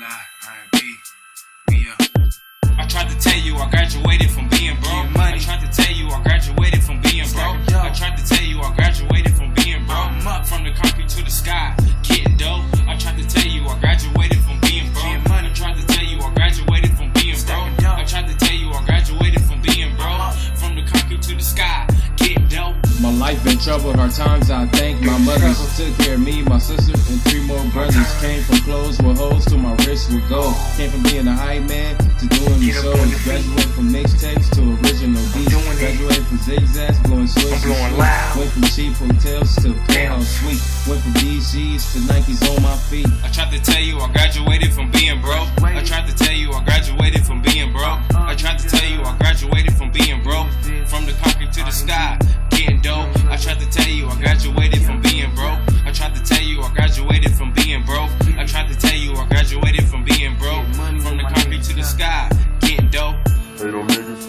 lie, R&B, yeah. I tried to tell you I graduated from being broke. I tried to tell you I graduated from being broke. I tried to tell you I graduated from being broke. From the concrete to the sky, getting dope. I tried to tell you I graduated from being broke. I tried to tell you I graduated from being broke. I tried to tell you I graduated from being broke. From the concrete to the sky, getting dope. My life been troubled, hard times I thank my mothers who took care of me, my sister, and 3 more brothers. Came from clothes with holes to my wrist with gold. Came from being a hype man to doing the shows. Graduated from mixtapes to original beats. Graduated from zigzags, blowing switches. Went from cheap hotels to penthouse suite. Went from DCs to Nikes on my feet. I tried to tell you I graduated from being broke. I tried to tell you I graduated from being broke. I tried to tell you I graduated from being broke. From the concrete to the sky, getting dope. I tried to tell you I graduated from being broke. I tried to tell you I graduated from being broke. I tried to tell you I graduated from being broke. From the concrete to the sky, getting dope. Hey, them niggas